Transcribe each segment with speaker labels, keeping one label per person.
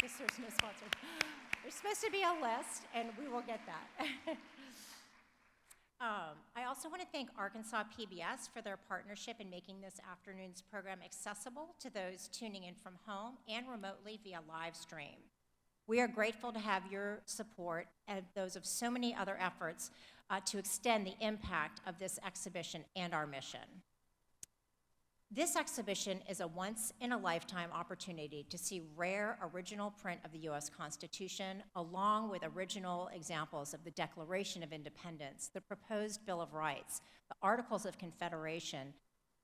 Speaker 1: Yes, there's no sponsor. There's supposed to be a list, and we will get that. I also want to thank Arkansas PBS for their partnership in making this afternoon's program accessible to those tuning in from home and remotely via live stream. We are grateful to have your support and those of so many other efforts to extend the impact of this exhibition and our mission. This exhibition is a once-in-a-lifetime opportunity to see rare original print of the U.S. Constitution, along with original examples of the Declaration of Independence, the proposed Bill of Rights, the Articles of Confederation,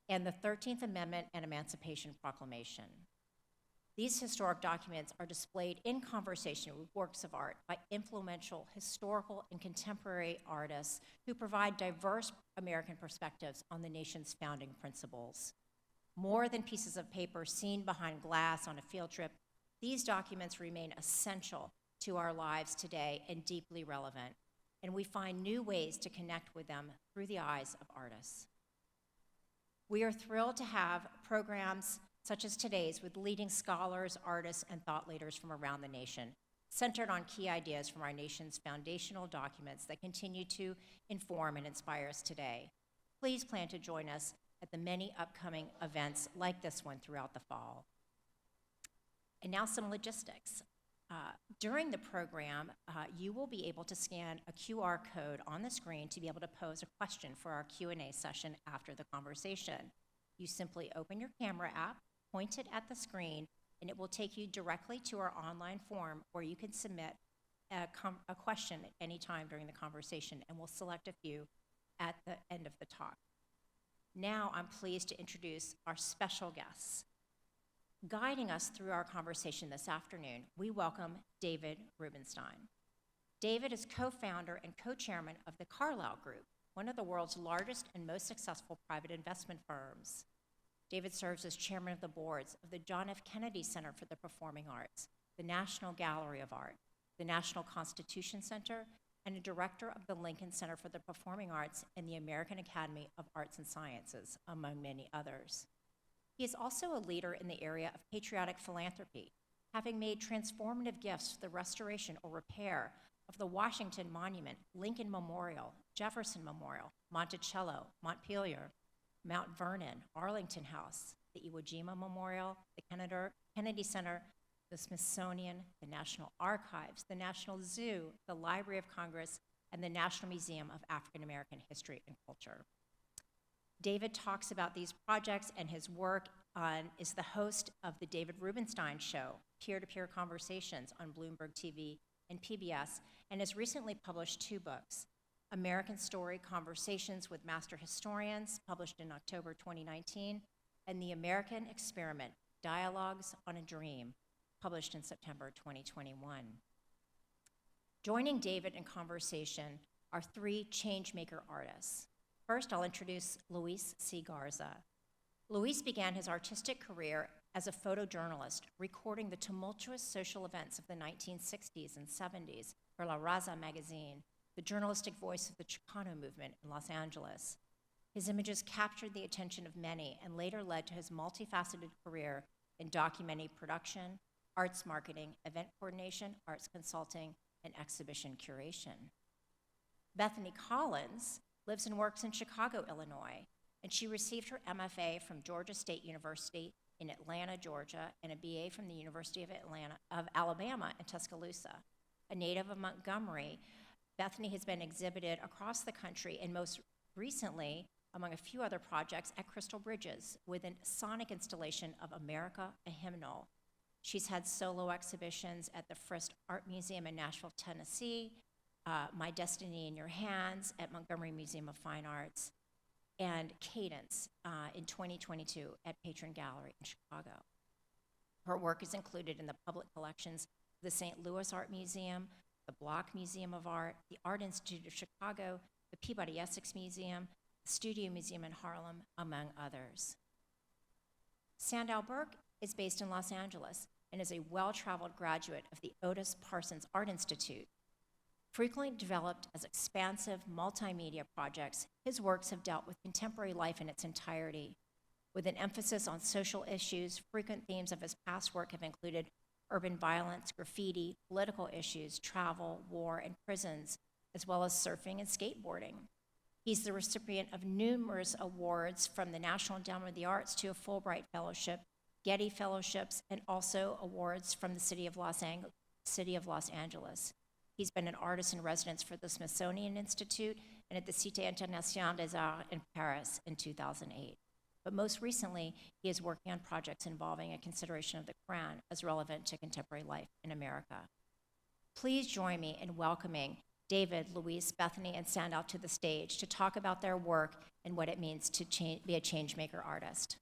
Speaker 1: and the 13th Amendment and Emancipation Proclamation. These historic documents are displayed in conversation with works of art by influential historical and contemporary artists who provide diverse American perspectives on the nation's founding principles. More than pieces of paper seen behind glass on a field trip, these documents remain essential to our lives today and deeply relevant, and we find new ways to connect with them through the eyes of artists. We are thrilled to have programs such as today's with leading scholars, artists, and thought leaders from around the nation, centered on key ideas from our nation's foundational documents that continue to inform and inspire us today. Please plan to join us at the many upcoming events like this one throughout the fall. And now some logistics. During the program, you will be able to scan a QR code on the screen to be able to pose a question for our Q&A session after the conversation. You simply open your camera app, point it at the screen, and it will take you directly to our online form where you can submit a question at any time during the conversation, and we'll select a few at the end of the talk. Now I'm pleased to introduce our special guests. Guiding us through our conversation this afternoon, we welcome David Rubenstein. David is co-founder and co-chairman of the Carlyle Group, one of the world's largest and most successful private investment firms. David serves as chairman of the boards of the John F. Kennedy Center for the Performing Arts, the National Gallery of Art, the National Constitution Center, and a director of the Lincoln Center for the Performing Arts and the American Academy of Arts and Sciences, among many others. He is also a leader in the area of patriotic philanthropy, having made transformative gifts to the restoration or repair of the Washington Monument, Lincoln Memorial, Jefferson Memorial, Monticello, Montpelier, Mount Vernon, Arlington House, the Iwo Jima Memorial, the Kennedy Center, the Smithsonian, the National Archives, the National Zoo, the Library of Congress, and the National Museum of African American History and Culture. David talks about these projects and his work is the host of the David Rubenstein Show, peer-to-peer conversations on Bloomberg TV and PBS, and has recently published 2 books, American Story Conversations with Master Historians, published in October 2019, and The American Experiment, Dialogues on a Dream, published in September 2021. Joining David in conversation are 3 changemaker artists. First, I'll introduce Luis C. Garza. Luis began his artistic career as a photojournalist, recording the tumultuous social events of the 1960s and 70s for La Raza magazine, the journalistic voice of the Chicano movement in Los Angeles. His images captured the attention of many and later led to his multifaceted career in documentary production, arts marketing, event coordination, arts consulting, and exhibition curation. Bethany Collins lives and works in Chicago, Illinois, and she received her MFA from Georgia State University in Atlanta, Georgia, and a BA from the University of Alabama in Tuscaloosa. A native of Montgomery, Bethany has been exhibited across the country and most recently, among a few other projects, at Crystal Bridges with a sonic installation of America, a Hymnal. She's had solo exhibitions at the Frist Art Museum in Nashville, Tennessee, My Destiny in Your Hands at Montgomery Museum of Fine Arts, and Cadence in 2022 at Patron Gallery in Chicago. Her work is included in the public collections of the St. Louis Art Museum, the Block Museum of Art, the Art Institute of Chicago, the Peabody Essex Museum, the Studio Museum in Harlem, among others. Sandow Burke is based in Los Angeles and is a well-traveled graduate of the Otis Parsons Art Institute. Frequently developed as expansive multimedia projects, his works have dealt with contemporary life in its entirety. With an emphasis on social issues, frequent themes of his past work have included urban violence, graffiti, political issues, travel, war, and prisons, as well as surfing and skateboarding. He's the recipient of numerous awards, from the National Endowment of the Arts to a Fulbright Fellowship, Getty Fellowships, and also awards from the City of Los Angeles. He's been an artist in residence for the Smithsonian Institute and at the Cité Internationale des Arts in Paris in 2008. But most recently, he is working on projects involving a consideration of the Quran as relevant to contemporary life in America. Please join me in welcoming David, Luis, Bethany, and Sandow to the stage to talk about their work and what it means to be a changemaker artist.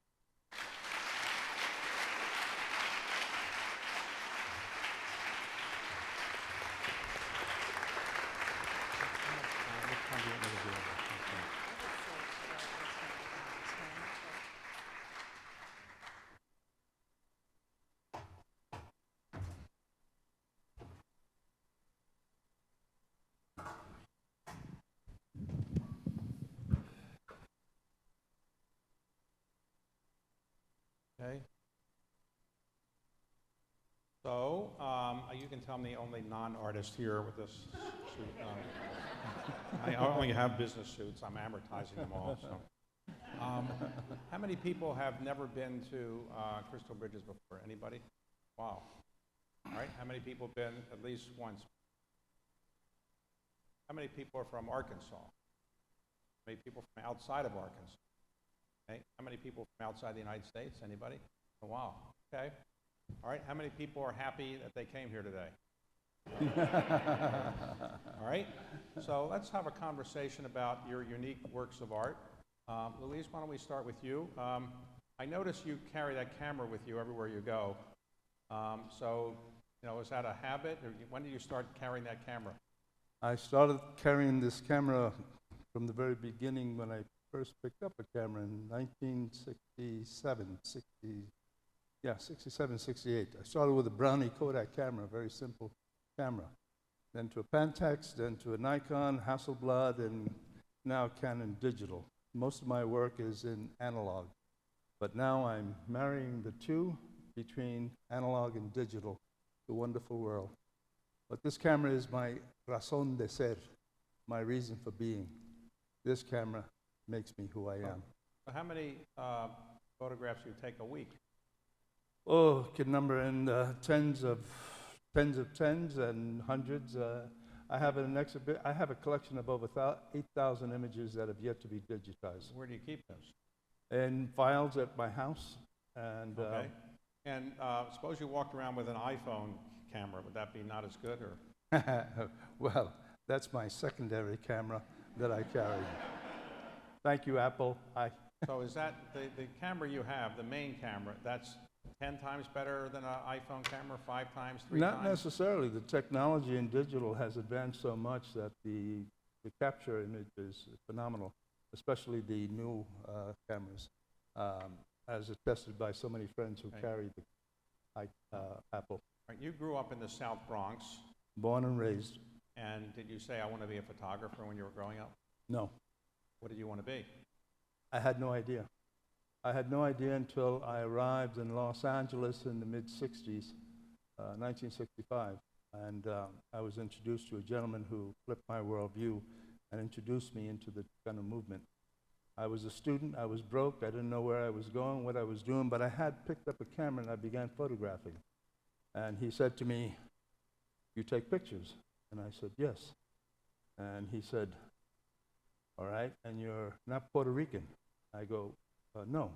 Speaker 2: Okay. So, you can tell I'm the only non-artist here with this suit. I only have business suits. I'm amortizing them all. So, how many people have never been to Crystal Bridges before? Anybody? Wow. All right. How many people have been at least once? How many people are from Arkansas? How many people from outside of Arkansas? Okay. How many people from outside the United States? Anybody? Oh, wow. Okay. All right. How many people are happy that they came here today? All right. So let's have a conversation about your unique works of art. Luis, why don't we start with you? I notice you carry that camera with you everywhere you go. So, is that a habit? Or when did you start carrying that camera?
Speaker 3: I started carrying this camera from the very beginning when I first picked up a camera in 1967, 68. I started with a Brownie Kodak camera, a very simple camera. Then to a Pentax, then to a Nikon, Hasselblad, and now Canon Digital. Most of my work is in analog, but now I'm marrying the two between analog and digital, the wonderful world. But this camera is my razón de ser, my reason for being. This camera makes me who I am.
Speaker 2: So how many photographs do you take a week?
Speaker 3: Oh, can number in tens of tens and hundreds. I have I have a collection of over 8,000 images that have yet to be digitized.
Speaker 2: Where do you keep those?
Speaker 3: In files at my house. And
Speaker 2: okay. And suppose you walked around with an iPhone camera, would that be not as good, or?
Speaker 3: Well, that's my secondary camera that I carry. Thank you, Apple.
Speaker 2: So is that the camera you have, the main camera, that's 10 times better than an iPhone camera, 5 times, 3 times?
Speaker 3: Not necessarily. The technology in digital has advanced so much that the capture image is phenomenal, especially the new cameras, as attested by so many friends who carry the Apple.
Speaker 2: Right, you grew up in the South Bronx.
Speaker 3: Born and raised.
Speaker 2: And did you say, I want to be a photographer when you were growing up?
Speaker 3: No.
Speaker 2: What did you want to be?
Speaker 3: I had no idea. I had no idea until I arrived in Los Angeles in the mid-'60s, 1965. And I was introduced to a gentleman who flipped my worldview and introduced me into the Chicano movement. I was a student, I was broke, I didn't know where I was going, what I was doing, but I had picked up a camera and I began photographing. And he said to me, "You take pictures?" And I said, "Yes." And he said, "All right, and you're not Puerto Rican?" I go, "No."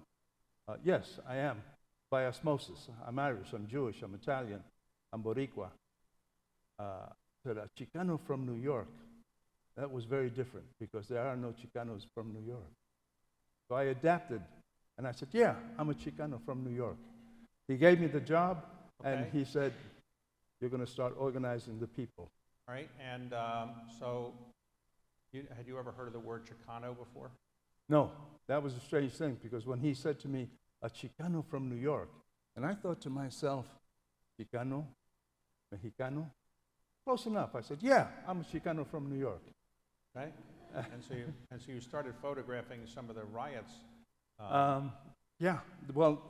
Speaker 3: "Yes, I am, by osmosis. I'm Irish, I'm Jewish, I'm Italian, I'm Boricua." Said, "A Chicano from New York." That was very different because there are no Chicanos from New York. So I adapted, and I said, "Yeah, I'm a Chicano from New York." He gave me the job, and he said, "You're going to start organizing the people."
Speaker 2: All right, and so had you ever heard of the word Chicano before?
Speaker 3: No, that was a strange thing because when he said to me, "A Chicano from New York," and I thought to myself, Chicano, Mexicano, close enough. I said, "Yeah, I'm a Chicano from New York."
Speaker 2: Okay, and so you started photographing some of the riots.
Speaker 3: Yeah, well,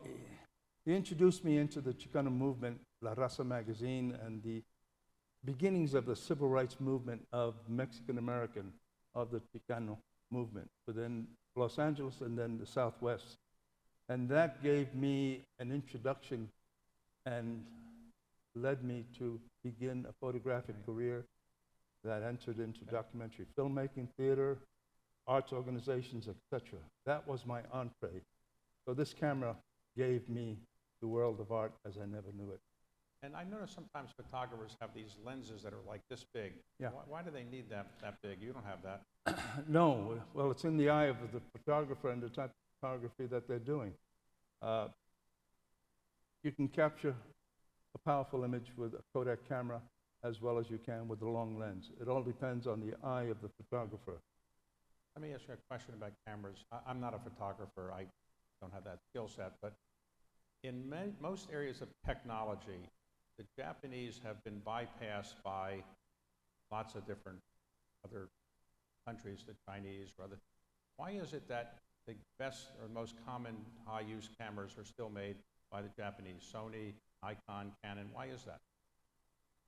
Speaker 3: he introduced me into the Chicano movement La Raza magazine and the beginnings of the civil rights movement of Mexican American, of the Chicano movement within Los Angeles and then the Southwest. And that gave me an introduction and led me to begin a photographic career that entered into documentary filmmaking, theater, arts organizations, etc. That was my entree. So this camera gave me the world of art as I never knew it.
Speaker 2: And I notice sometimes photographers have these lenses that are like this big.
Speaker 3: Yeah.
Speaker 2: Why do they need that big? You don't have that.
Speaker 3: No, well, it's in the eye of the photographer and the type of photography that they're doing. You can capture a powerful image with a Kodak camera as well as you can with a long lens. It all depends on the eye of the photographer.
Speaker 2: Let me ask you a question about cameras. I'm not a photographer. I don't have that skill set. But in most areas of technology, the Japanese have been bypassed by lots of different other countries, the Chinese or other. Why is it that the best or most common high-use cameras are still made by the Japanese? Sony, Nikon, Canon. Why is that?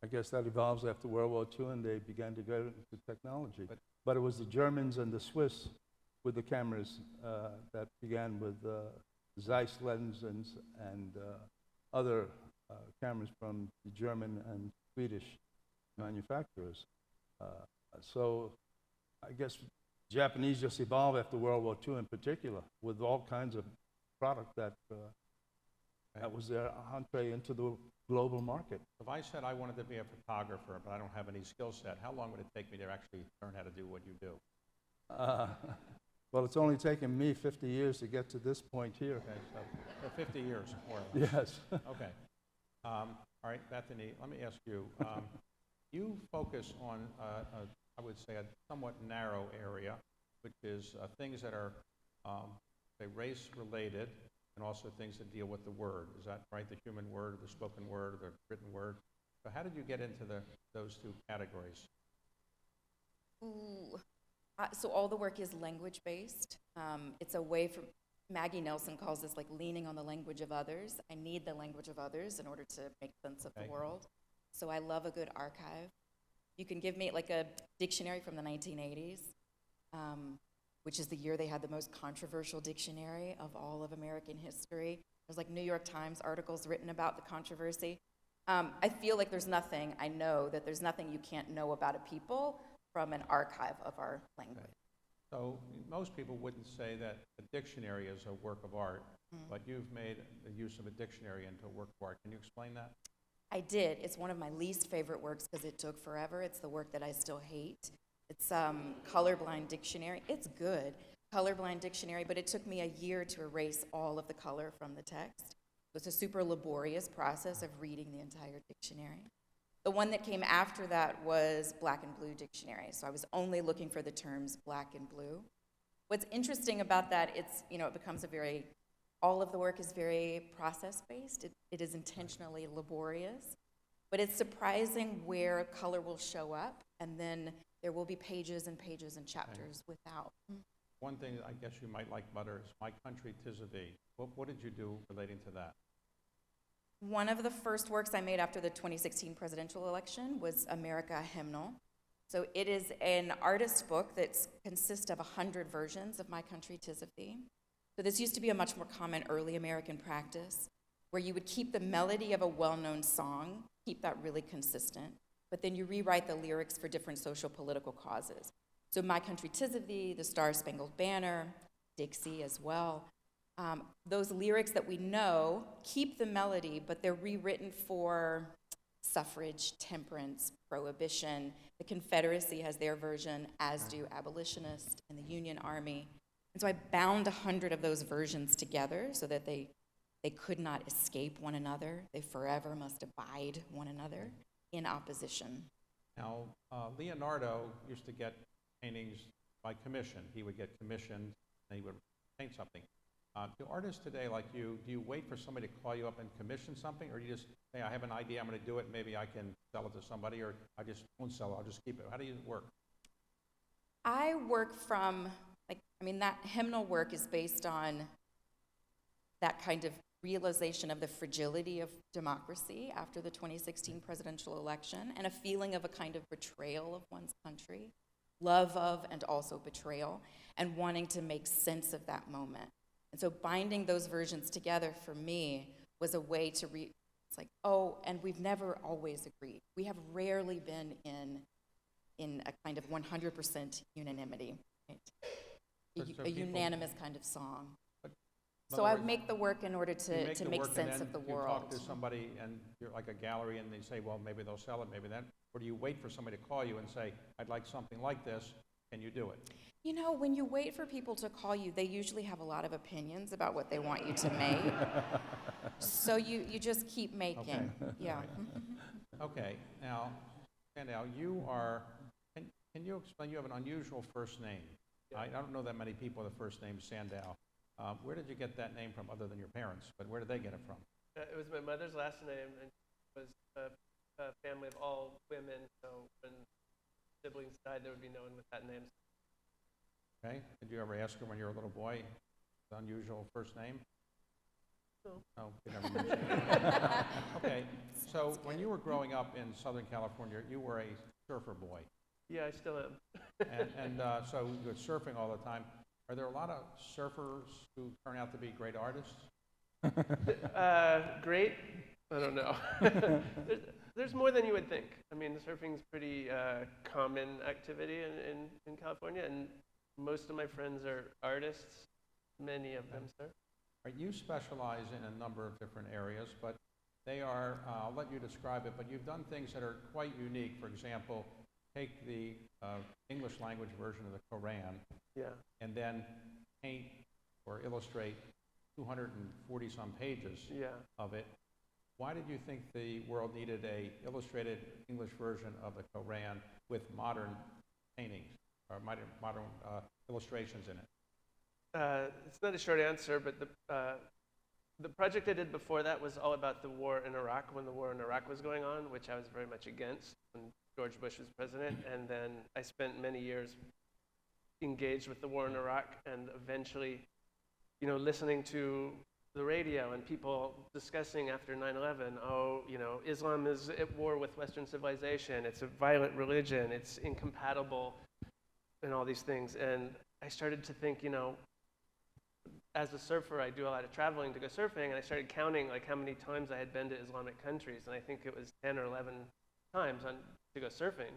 Speaker 3: I guess that evolves after World War II and they began to go into technology. But it was the Germans and the Swiss with the cameras that began with Zeiss lenses and other cameras from the German and Swedish manufacturers. So I guess Japanese just evolved after World War II in particular with all kinds of product that was their entree into the global market.
Speaker 2: If I said I wanted to be a photographer, but I don't have any skill set, how long would it take me to actually learn how to do what you do?
Speaker 3: Well, it's only taken me 50 years to get to this point here.
Speaker 2: Okay, so 50 years, more or less.
Speaker 3: Yes.
Speaker 2: Okay. All right, Bethany, let me ask you. You focus on, I would say, a somewhat narrow area, which is things that are, say, race-related, and also things that deal with the word. Is that right? The human word, the spoken word, the written word. So how did you get into those two categories?
Speaker 4: Ooh. So all the work is language-based. It's a way for, Maggie Nelson calls this like leaning on the language of others. I need the language of others in order to make sense of the world. So I love a good archive. You can give me like a dictionary from the 1980s, which is the year they had the most controversial dictionary of all of American history. There's like New York Times articles written about the controversy. I feel like I know that there's nothing you can't know about a people from an archive of our language.
Speaker 2: Okay. So most people wouldn't say that a dictionary is a work of art, but you've made the use of a dictionary into a work of art. Can you explain that?
Speaker 4: I did. It's one of my least favorite works because it took forever. It's the work that I still hate. It's Colorblind Dictionary. It's good, Colorblind Dictionary, but it took me a year to erase all of the color from the text. It was a super laborious process of reading the entire dictionary. The one that came after that was Black and Blue Dictionary, so I was only looking for the terms black and blue. What's interesting about that, it becomes all of the work is very process-based. It is intentionally laborious, but it's surprising where color will show up, and then there will be pages and pages and chapters without.
Speaker 2: One thing I guess you might like better is My Country, 'Tis of Thee. What did you do relating to that?
Speaker 4: One of the first works I made after the 2016 presidential election was America Hymnal. So it is an artist's book that consists of 100 versions of My Country, 'Tis of Thee. So this used to be a much more common early American practice, where you would keep the melody of a well-known song, keep that really consistent, but then you rewrite the lyrics for different social political causes. So My Country, 'Tis of Thee, The Star-Spangled Banner, Dixie as well. Those lyrics that we know keep the melody, but they're rewritten for suffrage, temperance, prohibition. The Confederacy has their version, as do abolitionists and the Union Army. And so I bound 100 of those versions together so that they could not escape one another. They forever must abide one another in opposition.
Speaker 2: Now, Leonardo used to get paintings by commission. He would get commissioned and he would paint something. Do artists today like you, do you wait for somebody to call you up and commission something, or do you just say, I have an idea, I'm going to do it, maybe I can sell it to somebody, or I just won't sell it, I'll just keep it? How do you work?
Speaker 4: I work from, that hymnal work is based on that kind of realization of the fragility of democracy after the 2016 presidential election, and a feeling of a kind of betrayal of one's country, love of and also betrayal, and wanting to make sense of that moment. And so binding those versions together for me was a way to it's like, oh, and we've never always agreed. We have rarely been in a kind of 100% unanimity, right?
Speaker 2: So
Speaker 4: A
Speaker 2: people-
Speaker 4: unanimous kind of song.
Speaker 2: But-
Speaker 4: So I make the work in order
Speaker 2: You
Speaker 4: to
Speaker 2: the
Speaker 4: make
Speaker 2: work and
Speaker 4: sense
Speaker 2: then
Speaker 4: of the
Speaker 2: you talk
Speaker 4: world.
Speaker 2: to somebody and you're like a gallery and they say, well, maybe they'll sell it, maybe then, or do you wait for somebody to call you and say, I'd like something like this, can you do it?
Speaker 4: You know, when you wait for people to call you, they usually have a lot of opinions about what they want you to make. So you just keep making.
Speaker 2: Okay.
Speaker 4: Yeah.
Speaker 2: Okay, now, Sandow, you are, can you explain, you have an unusual first name. I don't know that many people with the first name Sandow. Where did you get that name from, other than your parents? But where did they get it from?
Speaker 5: It was my mother's last name, and it was a family of all women, so when siblings died, there would be no one with that name.
Speaker 2: Okay, did you ever ask her when you were a little boy, the unusual first name?
Speaker 5: No.
Speaker 2: No, you never mentioned it. Okay, so when you were growing up in Southern California, you were a surfer boy.
Speaker 5: Yeah, I still am.
Speaker 2: And so you were surfing all the time. Are there a lot of surfers who turn out to be great artists?
Speaker 5: Great? I don't know. There's more than you would think. I mean, surfing's pretty common activity in California, and most of my friends are artists, many of them, sir.
Speaker 2: Right, you specialize in a number of different areas, but they are, I'll let you describe it, but you've done things that are quite unique. For example, take the English language version of the Quran
Speaker 5: Yeah.
Speaker 2: and then paint or illustrate 240 some pages
Speaker 5: Yeah.
Speaker 2: of it. Why did you think the world needed a illustrated English version of the Quran with modern paintings or modern illustrations in it?
Speaker 5: It's not a short answer, but the project I did before that was all about the war in Iraq, when the war in Iraq was going on, which I was very much against when George Bush was president. And then I spent many years engaged with the war in Iraq, and eventually, you know, listening to the radio and people discussing after 9/11, oh, you know, Islam is at war with Western civilization, it's a violent religion, it's incompatible, and all these things. And I started to think, you know, as a surfer, I do a lot of traveling to go surfing, and I started counting like how many times I had been to Islamic countries, and I think it was 10 or 11 times to go surfing.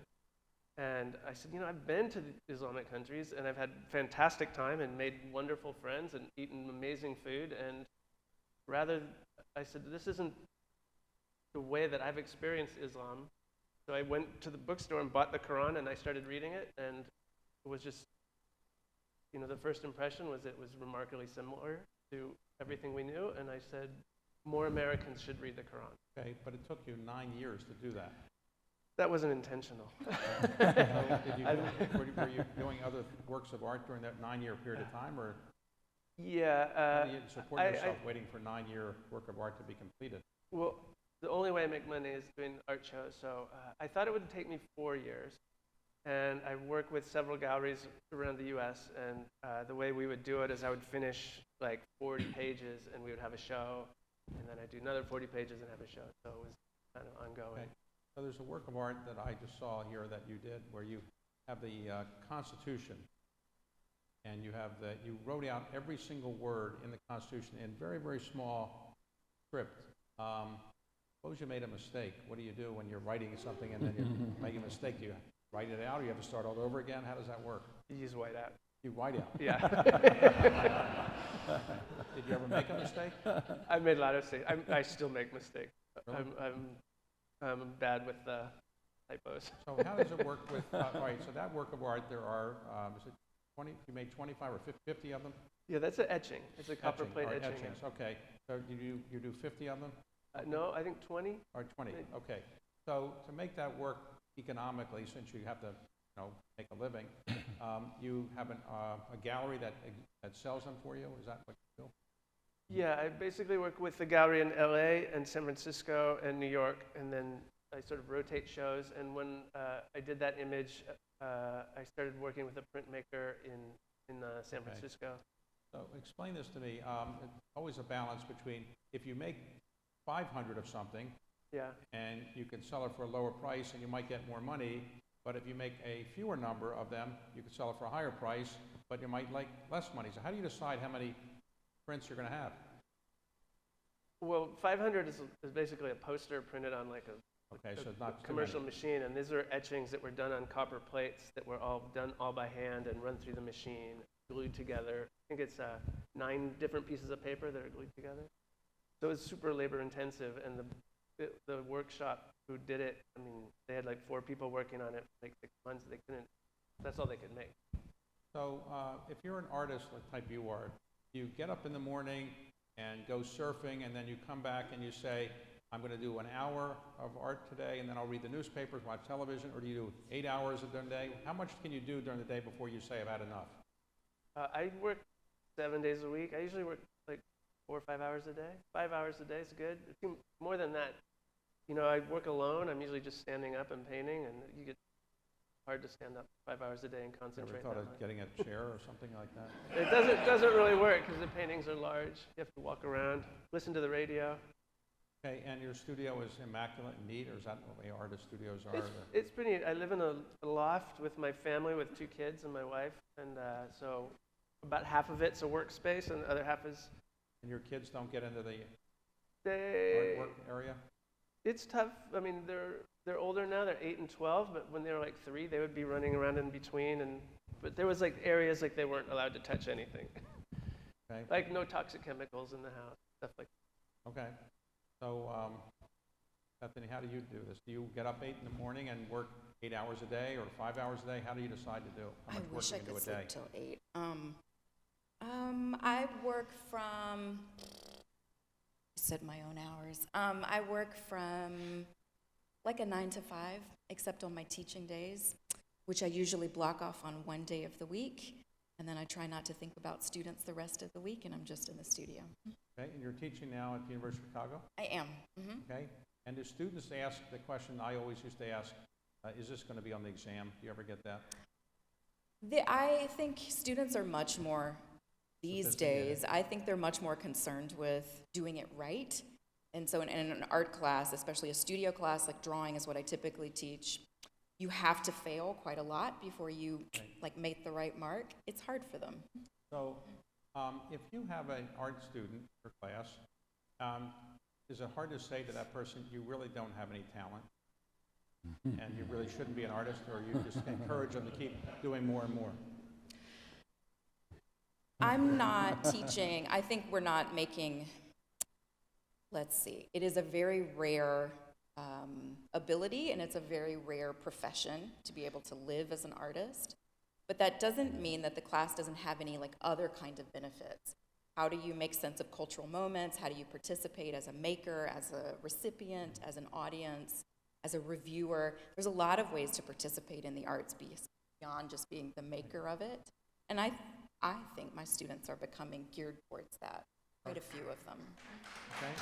Speaker 5: And I said, you know, I've been to the Islamic countries, and I've had fantastic time and made wonderful friends and eaten amazing food, and I said, this isn't the way that I've experienced Islam. So I went to the bookstore and bought the Quran, and I started reading it, and it was just, you know, the first impression was it was remarkably similar to everything we knew, and I said, more Americans should read the Quran.
Speaker 2: Okay, but it took you 9 years to do that.
Speaker 5: That wasn't intentional.
Speaker 2: So were you doing other works of art during that 9-year period of time, or
Speaker 5: Yeah.
Speaker 2: how do you support yourself waiting for a 9-year work of art to be completed?
Speaker 5: Well, the only way I make money is doing art shows, so I thought it would take me 4 years. And I work with several galleries around the U.S., and the way we would do it is I would finish like 40 pages, and we would have a show, and then I'd do another 40 pages and have a show. So it was kind of ongoing.
Speaker 2: Okay. So there's a work of art that I just saw here that you did, where you have the Constitution, and you wrote out every single word in the Constitution in very, very small script. Suppose you made a mistake. What do you do when you're writing something and then you make a mistake? Do you write it out, or you have to start all over again? How does that work?
Speaker 5: You use whiteout.
Speaker 2: You write out.
Speaker 5: Yeah.
Speaker 2: Did you ever make a mistake?
Speaker 5: I made a lot of mistakes. I still make mistakes.
Speaker 2: Really?
Speaker 5: I'm bad with typos.
Speaker 2: So how does it work with, all right, so that work of art, there are, is it 20, you made 25 or 50 of them?
Speaker 5: Yeah, that's an etching. It's a copper plate
Speaker 2: or
Speaker 5: etching.
Speaker 2: etchings, okay. So you do 50 of them?
Speaker 5: No, I think 20.
Speaker 2: Or 20, okay. So to make that work economically, since you have to, you know, make a living, you have a gallery that sells them for you? Is that what you do?
Speaker 5: Yeah, I basically work with the gallery in LA and San Francisco and New York, and then I sort of rotate shows. And when I did that image, I started working with a printmaker in San Francisco.
Speaker 2: So explain this to me. It's always a balance between if you make 500 of something
Speaker 5: Yeah.
Speaker 2: and you can sell it for a lower price and you might get more money, but if you make a fewer number of them, you can sell it for a higher price, but you might like less money. So how do you decide how many prints you're going to have?
Speaker 5: Well, 500 is basically a poster printed on like a
Speaker 2: Okay, so it's not too
Speaker 5: commercial
Speaker 2: many.
Speaker 5: machine, and these are etchings that were done on copper plates that were all done all by hand and run through the machine, glued together. I think it's 9 different pieces of paper that are glued together. So it's super labor intensive, and the workshop who did it, I mean, they had like 4 people working on it for like 6 months. They couldn't. That's all they could make.
Speaker 2: So if you're an artist like type you are, you get up in the morning and go surfing, and then you come back and you say, I'm going to do an hour of art today, and then I'll read the newspapers, watch television, or do you do 8 hours during the day? How much can you do during the day before you say I've had enough?
Speaker 5: I work 7 days a week. I usually work like 4 or 5 hours a day. 5 hours a day is good. More than that, you know, I work alone. I'm usually just standing up and painting, and you get hard to stand up 5 hours a day and
Speaker 2: Ever
Speaker 5: concentrate.
Speaker 2: thought
Speaker 5: that
Speaker 2: of
Speaker 5: much.
Speaker 2: getting a chair or something like that?
Speaker 5: It doesn't really work because the paintings are large. You have to walk around, listen to the radio.
Speaker 2: Okay, and your studio is immaculate and neat, or is that the way artist studios are?
Speaker 5: It's pretty neat. I live in a loft with my family, with 2 kids and my wife, and so about half of it's a workspace, and the other half is
Speaker 2: And your kids don't get into the
Speaker 5: they.
Speaker 2: artwork area?
Speaker 5: It's tough. I mean, they're older now. They're 8 and 12, but when they were like 3, they would be running around in between, but there was like areas like they weren't allowed to touch anything,
Speaker 2: Okay,
Speaker 5: like no toxic chemicals in the house, stuff like.
Speaker 2: okay. So, Bethany, how do you do this? Do you get up 8 in the morning and work 8 hours a day or 5 hours a day? How do you decide to do? How
Speaker 4: I
Speaker 2: much work
Speaker 4: wish
Speaker 2: do
Speaker 4: I
Speaker 2: you do
Speaker 4: could
Speaker 2: a day?
Speaker 4: sleep till 8. I work from, I said my own hours. I work from like a 9 to 5, except on my teaching days, which I usually block off on one day of the week. And then I try not to think about students the rest of the week, and I'm just in the studio.
Speaker 2: Okay, and you're teaching now at the University of Chicago?
Speaker 4: I am. Mhm.
Speaker 2: Okay, and do students ask the question I always used to ask, is this going to be on the exam? Do you ever get that?
Speaker 4: I think students are much more, these
Speaker 2: Sophisticated.
Speaker 4: days, I think they're much more concerned with doing it right. And so in an art class, especially a studio class, like drawing is what I typically teach, you have to fail quite a lot before you
Speaker 2: Right.
Speaker 4: like make the right mark. It's hard for them.
Speaker 2: So, if you have an art student for class, is it hard to say to that person, you really don't have any talent, and you really shouldn't be an artist, or you just encourage them to keep doing more and more?
Speaker 4: I'm not teaching, I think we're not making, let's see, it is a very rare ability, and it's a very rare profession to be able to live as an artist. But that doesn't mean that the class doesn't have any like other kind of benefits. How do you make sense of cultural moments? How do you participate as a maker, as a recipient, as an audience, as a reviewer? There's a lot of ways to participate in the arts beyond just being the maker of it. And I think my students are becoming geared towards that, quite a few of them.
Speaker 2: Okay?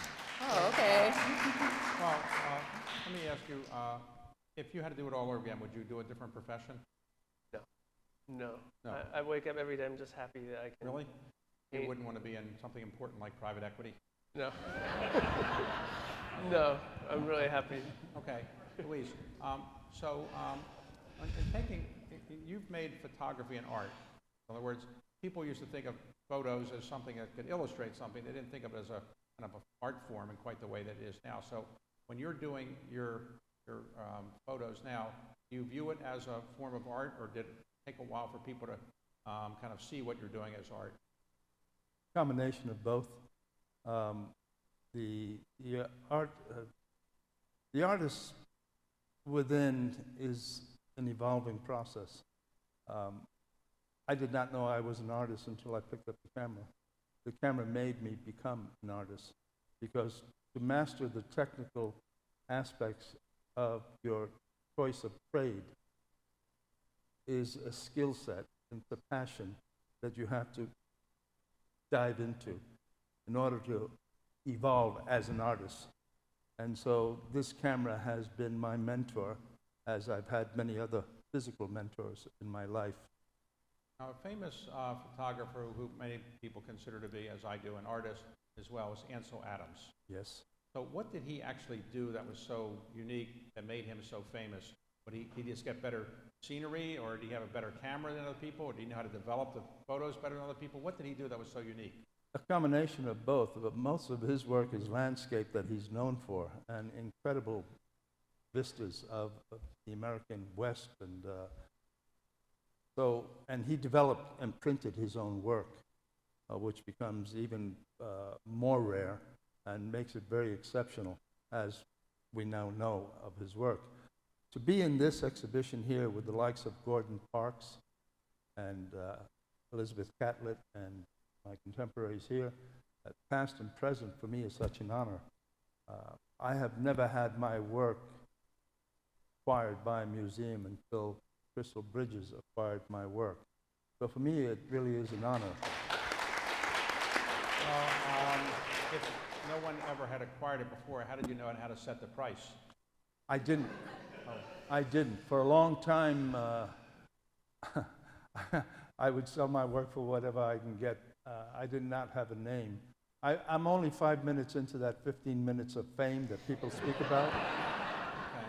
Speaker 4: Oh, okay.
Speaker 2: Well, let me ask you, if you had to do it all over again, would you do a different profession?
Speaker 5: No.
Speaker 2: No.
Speaker 5: I wake up every day. I'm just happy that I can.
Speaker 2: Really? You
Speaker 5: Eight.
Speaker 2: wouldn't want to be in something important like private equity?
Speaker 5: No. No. I'm really happy.
Speaker 2: Okay, Louise, you've made photography an art. In other words, people used to think of photos as something that could illustrate something. They didn't think of it as a kind of an art form in quite the way that it is now. So when you're doing your photos now, do you view it as a form of art, or did it take a while for people to kind of see what you're doing as art?
Speaker 3: Combination of both. The artist within is an evolving process. I did not know I was an artist until I picked up the camera. The camera made me become an artist, because to master the technical aspects of your choice of trade is a skill set and a passion that you have to dive into in order to evolve as an artist. And so this camera has been my mentor, as I've had many other physical mentors in my life.
Speaker 2: Now, a famous photographer who many people consider to be, as I do, an artist as well, is Ansel Adams.
Speaker 3: Yes.
Speaker 2: So what did he actually do that was so unique, that made him so famous? Did he just get better scenery, or did he have a better camera than other people, or did he know how to develop the photos better than other people? What did he do that was so unique?
Speaker 3: A combination of both, but most of his work is landscape that he's known for, and incredible vistas of the American West, and he developed and printed his own work, which becomes even more rare and makes it very exceptional, as we now know of his work. To be in this exhibition here with the likes of Gordon Parks and Elizabeth Catlett and my contemporaries here, past and present, for me is such an honor. I have never had my work acquired by a museum until Crystal Bridges acquired my work. So for me, it really is an honor.
Speaker 2: Well, if no one ever had acquired it before, how did you know how to set the price?
Speaker 3: I didn't. I didn't. For a long time, I would sell my work for whatever I can get. I did not have a name. I'm only 5 minutes into that 15 minutes of fame that people speak about.
Speaker 2: Okay.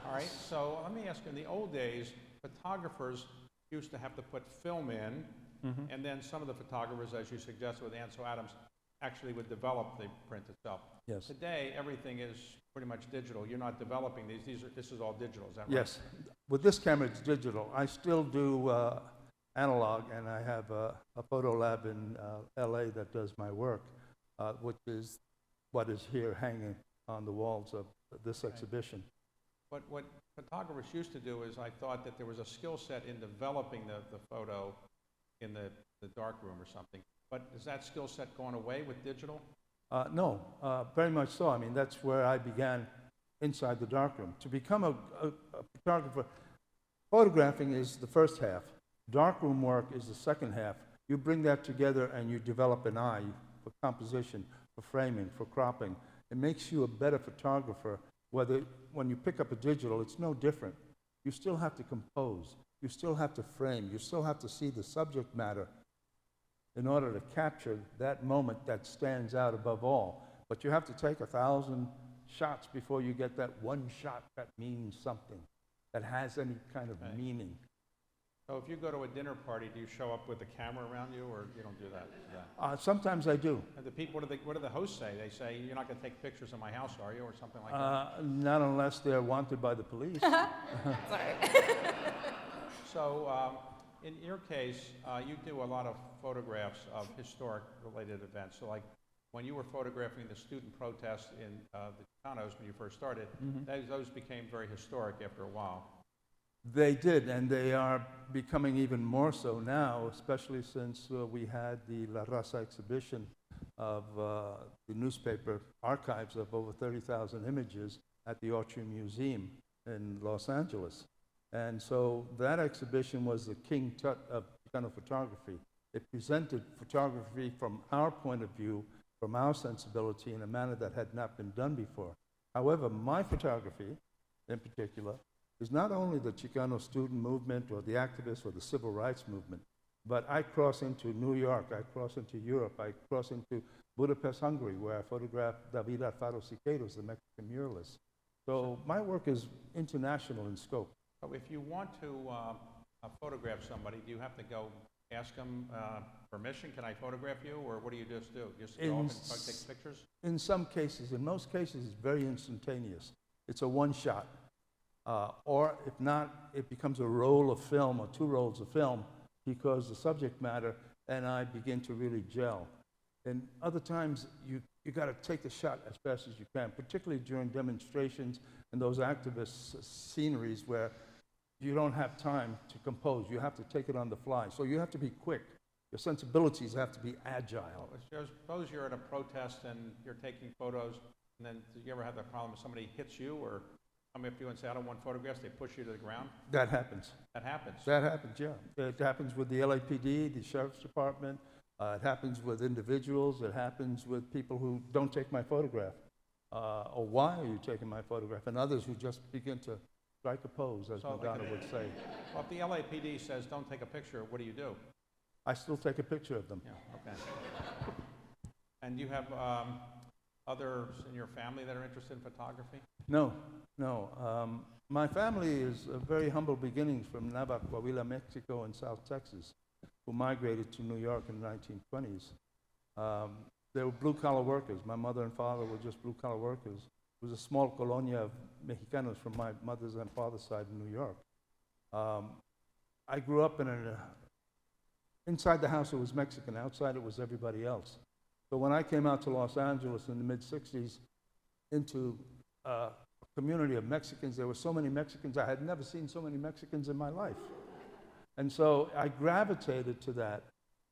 Speaker 2: All right, so let me ask you, in the old days, photographers used to have to put film in, and then some of the photographers, as you suggested with Ansel Adams, actually would develop the print itself.
Speaker 3: Yes.
Speaker 2: Today, everything is pretty much digital. You're not developing these. This is all digital, is that right?
Speaker 3: Yes. With this camera, it's digital. I still do analog, and I have a photo lab in LA that does my work, which is what is here hanging on the walls of this exhibition.
Speaker 2: What photographers used to do is, I thought that there was a skill set in developing the photo in the dark room or something. But is that skill set going away with digital?
Speaker 3: No, very much so. I mean, that's where I began, inside the darkroom. To become a photographer, photographing is the first half. Darkroom work is the second half. You bring that together and you develop an eye for composition, for framing, for cropping. It makes you a better photographer, whether when you pick up a digital, it's no different. You still have to compose. You still have to frame. You still have to see the subject matter in order to capture that moment that stands out above all. But you have to take 1,000 shots before you get that one shot that means something, that has any kind of
Speaker 2: Okay.
Speaker 3: meaning.
Speaker 2: So if you go to a dinner party, do you show up with a camera around you, or you don't do that?
Speaker 3: Sometimes I do.
Speaker 2: And the people, what do the hosts say? They say, "You're not going to take pictures of my house, are you?" or something like that.
Speaker 3: Not unless they're wanted by the police.
Speaker 4: Sorry.
Speaker 2: So in your case, you do a lot of photographs of historic-related events. So like when you were photographing the student protest in the Chicanos when you first started, those became very historic after a while.
Speaker 3: They did, and they are becoming even more so now, especially since we had the La Raza exhibition of the newspaper archives of over 30,000 images at the Autry Museum in Los Angeles. And so that exhibition was the king tut of Chicano photography. It presented photography from our point of view, from our sensibility, in a manner that had not been done before. However, my photography, in particular, is not only the Chicano student movement or the activists or the civil rights movement, but I cross into New York, I cross into Europe, I cross into Budapest, Hungary, where I photographed David Alfaro Siqueiros, the Mexican muralist. So my work is international in scope.
Speaker 2: So if you want to photograph somebody, do you have to go ask them permission? Can I photograph you? Or what do you just do? Just go up and take pictures?
Speaker 3: In some cases, in most cases, it's very instantaneous. It's a one shot. Or if not, it becomes a roll of film or 2 rolls of film, because the subject matter and I begin to really gel. And other times, you got to take the shot as fast as you can, particularly during demonstrations and those activist sceneries where you don't have time to compose. You have to take it on the fly. So you have to be quick. Your sensibilities have to be agile.
Speaker 2: Suppose you're at a protest and you're taking photos, and then do you ever have that problem if somebody hits you or come up to you and say, "I don't want photographs," they push you to the ground?
Speaker 3: That happens.
Speaker 2: That happens.
Speaker 3: That happens, yeah. It happens with the LAPD, the Sheriff's Department. It happens with individuals. It happens with people who don't take my photograph. Or why are you taking my photograph? And others who just begin to strike a pose, as
Speaker 2: So, like
Speaker 3: Madonna
Speaker 2: a-
Speaker 3: would say.
Speaker 2: Well, if the LAPD says, don't take a picture, what do you do?
Speaker 3: I still take a picture of them.
Speaker 2: Yeah, okay. And you have others in your family that are interested in photography?
Speaker 3: No, no. My family is very humble beginnings from Navajo, Coahuila, Mexico, and South Texas, who migrated to New York in the 1920s. They were blue-collar workers. My mother and father were just blue-collar workers. It was a small colonia of Mexicanos from my mother's and father's side in New York. I grew up in inside the house it was Mexican, outside it was everybody else. So when I came out to Los Angeles in the mid-'60s into a community of Mexicans, there were so many Mexicans, I had never seen so many Mexicans in my life. And so I gravitated to that,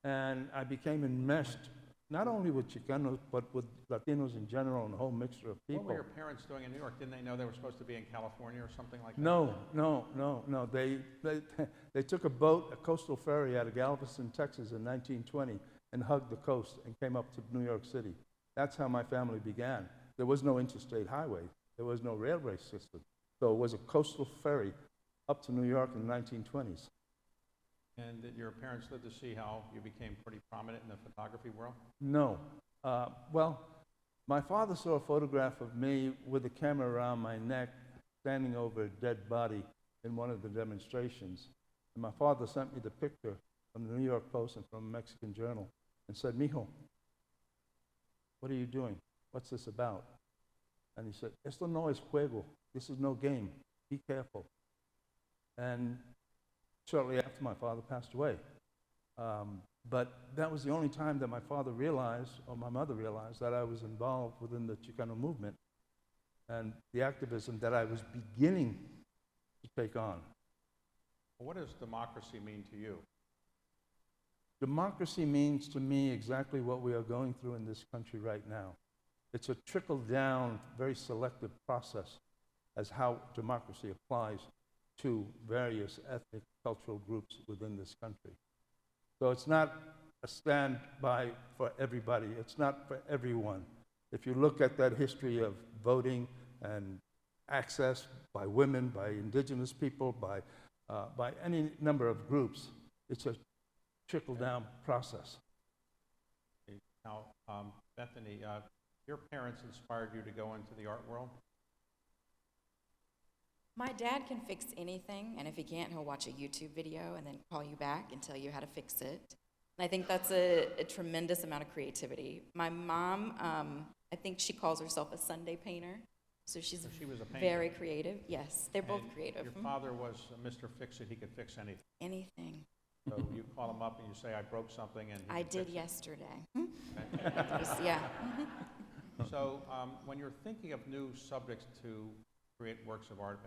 Speaker 3: and I became enmeshed, not only with Chicanos, but with Latinos in general, and a whole mixture of people.
Speaker 2: What were your parents doing in New York? Didn't they know they were supposed to be in California or something like that?
Speaker 3: No. They took a boat, a coastal ferry out of Galveston, Texas in 1920 and hugged the coast and came up to New York City. That's how my family began. There was no interstate highway. There was no railway system. So it was a coastal ferry up to New York in the 1920s.
Speaker 2: And did your parents live to see how you became pretty prominent in the photography world?
Speaker 3: No. Well, my father saw a photograph of me with a camera around my neck standing over a dead body in one of the demonstrations. And my father sent me the picture from the New York Post and from a Mexican journal and said, "Mijo, what are you doing? What's this about?" And he said, "Esto no es juego. This is no game. Be careful." And shortly after, my father passed away. But that was the only time that my father realized, or my mother realized, that I was involved within the Chicano movement and the activism that I was beginning to take on.
Speaker 2: What does democracy mean to you?
Speaker 3: Democracy means to me exactly what we are going through in this country right now. It's a trickle-down, very selective process as how democracy applies to various ethnic, cultural groups within this country. So it's not a standby for everybody. It's not for everyone. If you look at that history of voting and access by women, by indigenous people, by any number of groups, it's a trickle-down process.
Speaker 2: Now, Bethany, your parents inspired you to go into the art world?
Speaker 4: My dad can fix anything, and if he can't, he'll watch a YouTube video and then call you back and tell you how to fix it. And I think that's a tremendous amount of creativity. My mom, I think she calls herself a Sunday painter, so she's
Speaker 2: So she was a painter.
Speaker 4: very creative. Yes, they're both
Speaker 2: And
Speaker 4: creative.
Speaker 2: Your
Speaker 4: Mhm.
Speaker 2: father was Mr. Fix-It. He could fix anything.
Speaker 4: Anything.
Speaker 2: So you call him up and you say, "I broke something," and he
Speaker 4: I
Speaker 2: can
Speaker 4: did
Speaker 2: fix it.
Speaker 4: yesterday.
Speaker 2: Okay.
Speaker 4: It was- yeah.
Speaker 2: So when you're thinking of new subjects to create works of art,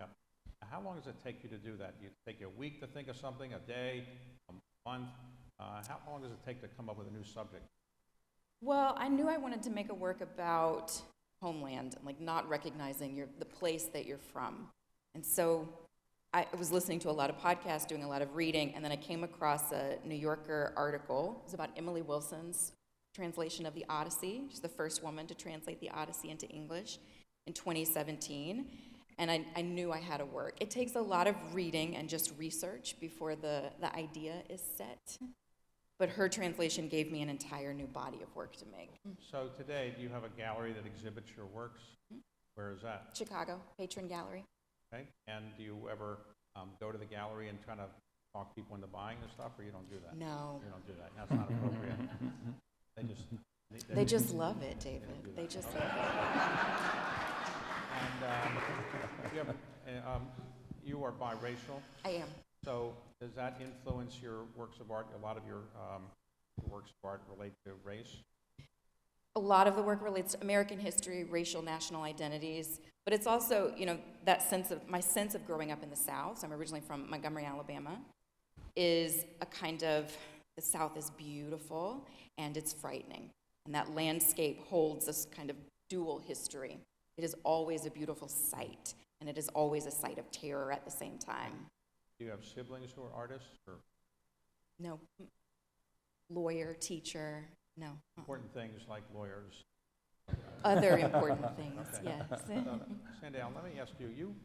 Speaker 2: how long does it take you to do that? Do you take you a week to think of something, a day, a month? How long does it take to come up with a new subject?
Speaker 4: Well, I knew I wanted to make a work about homeland, like not recognizing the place that you're from. And so I was listening to a lot of podcasts, doing a lot of reading, and then I came across a New Yorker article. It was about Emily Wilson's translation of the Odyssey. She's the first woman to translate the Odyssey into English in 2017. And I knew I had to work. It takes a lot of reading and just research before the idea is set. But her translation gave me an entire new body of work to make.
Speaker 2: So today, do you have a gallery that exhibits your works? Where is that?
Speaker 4: Chicago, Patron Gallery.
Speaker 2: Okay. And do you ever go to the gallery and try to talk people into buying the stuff, or you don't do that?
Speaker 4: No,
Speaker 2: You don't do that. That's not appropriate. They just...
Speaker 4: they just love it, David. They just love it.
Speaker 2: And you are biracial,
Speaker 4: I am.
Speaker 2: so does that influence your works of art? A lot of your works of art relate to race?
Speaker 4: A lot of the work relates to American history, racial, national identities, but it's also, that my sense of growing up in the South, so I'm originally from Montgomery, Alabama, is a kind of, the South is beautiful and it's frightening. And that landscape holds this kind of dual history. It is always a beautiful sight, and it is always a sight of terror at the same time.
Speaker 2: Do you have siblings who are artists, or
Speaker 4: No. Lawyer, teacher, no.
Speaker 2: important things like lawyers?
Speaker 4: Other important things,
Speaker 2: Okay.
Speaker 4: yes.
Speaker 2: Sandal, let me ask you, you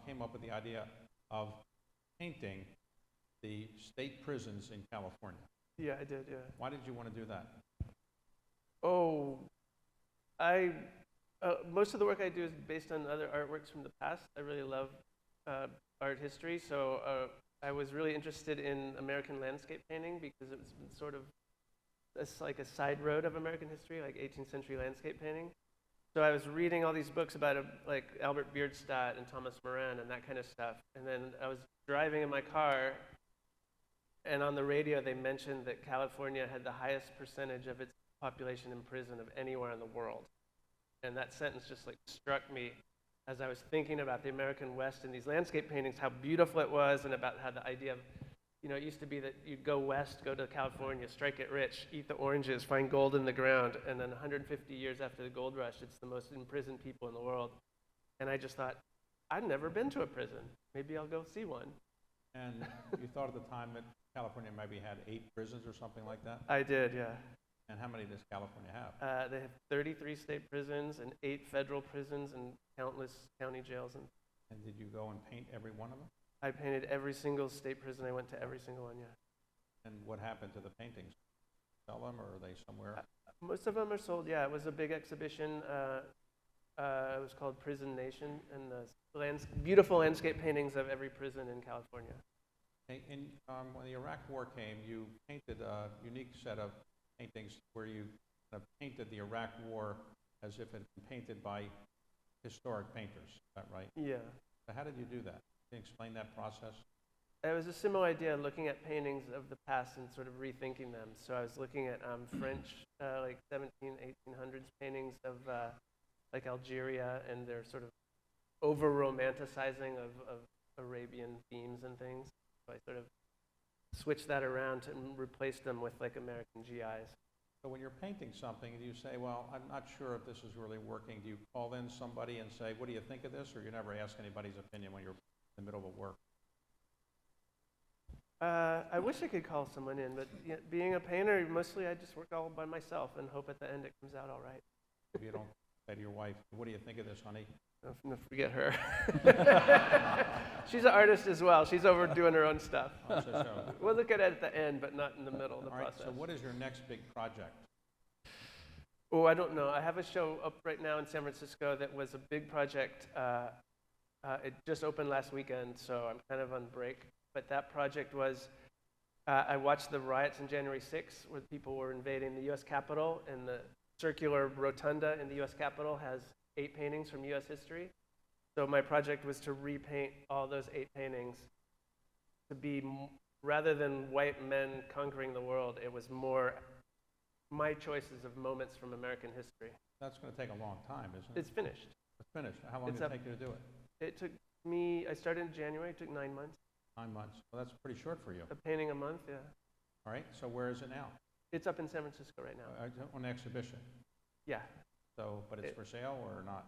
Speaker 2: came up with the idea of painting the state prisons in California.
Speaker 5: Yeah, I did, yeah.
Speaker 2: Why did you want to do that?
Speaker 5: Oh, most of the work I do is based on other artworks from the past. I really love art history, so I was really interested in American landscape painting because it was sort of like a side road of American history, like 18th century landscape painting. So I was reading all these books about like Albert Bierstadt and Thomas Moran and that kind of stuff. And then I was driving in my car, and on the radio they mentioned that California had the highest percentage of its population in prison of anywhere in the world. And that sentence just like struck me as I was thinking about the American West and these landscape paintings, how beautiful it was, and about how the idea of, you know, it used to be that you'd go west, go to California, strike it rich, eat the oranges, find gold in the ground, and then 150 years after the gold rush, it's the most imprisoned people in the world. And I just thought, I'd never been to a prison. Maybe I'll go see one.
Speaker 2: And you thought at the time that California maybe had 8 prisons or something like that?
Speaker 5: I did, yeah.
Speaker 2: And how many does California have?
Speaker 5: They have 33 state prisons and 8 federal prisons and countless county jails. And
Speaker 2: And did you go and paint every one of them?
Speaker 5: I painted every single state prison. I went to every single one, yeah.
Speaker 2: And what happened to the paintings? Sell them, or are they somewhere?
Speaker 5: Most of them are sold, yeah. It was a big exhibition. It was called Prison Nation, and the beautiful landscape paintings of every prison in California.
Speaker 2: When the Iraq War came, you painted a unique set of paintings where you painted the Iraq War as if it had been painted by historic painters. Is that right?
Speaker 5: Yeah.
Speaker 2: So how did you do that? Can you explain that process?
Speaker 5: It was a similar idea, looking at paintings of the past and sort of rethinking them. So I was looking at French, like 1800s paintings of like Algeria, and their sort of over-romanticizing of Arabian themes and things. So I sort of switched that around and replaced them with like American GIs.
Speaker 2: So when you're painting something, do you say, well, I'm not sure if this is really working? Do you call in somebody and say, what do you think of this? Or you never ask anybody's opinion when you're in the middle of a work?
Speaker 5: I wish I could call someone in, but being a painter, mostly I just work all by myself and hope at the end it comes out all right.
Speaker 2: If you don't say to your wife, what do you think of this, honey?
Speaker 5: No, forget her. She's an artist as well. She's over doing her own stuff.
Speaker 2: So.
Speaker 5: We'll look at it at the end, but not in the middle of the
Speaker 2: All right,
Speaker 5: process.
Speaker 2: so what is your next big project?
Speaker 5: Oh, I don't know. I have a show up right now in San Francisco that was a big project. It just opened last weekend, so I'm kind of on break. But that project was, I watched the riots on January 6th, where people were invading the U.S. Capitol, and the circular rotunda in the U.S. Capitol has 8 paintings from U.S. history. So my project was to repaint all those 8 paintings to be, rather than white men conquering the world, it was more my choices of moments from American history.
Speaker 2: That's going to take a long time, isn't it?
Speaker 5: It's finished.
Speaker 2: It's finished. How long
Speaker 5: It's
Speaker 2: did it
Speaker 5: up.
Speaker 2: take you to do it?
Speaker 5: It took me, I started in January, it took 9 months.
Speaker 2: 9 months. Well, that's pretty short for you.
Speaker 5: A painting a month, yeah.
Speaker 2: All right, so where is it now?
Speaker 5: It's up in San Francisco right now.
Speaker 2: On exhibition.
Speaker 5: Yeah.
Speaker 2: So, but it's
Speaker 5: It-
Speaker 2: for sale or not?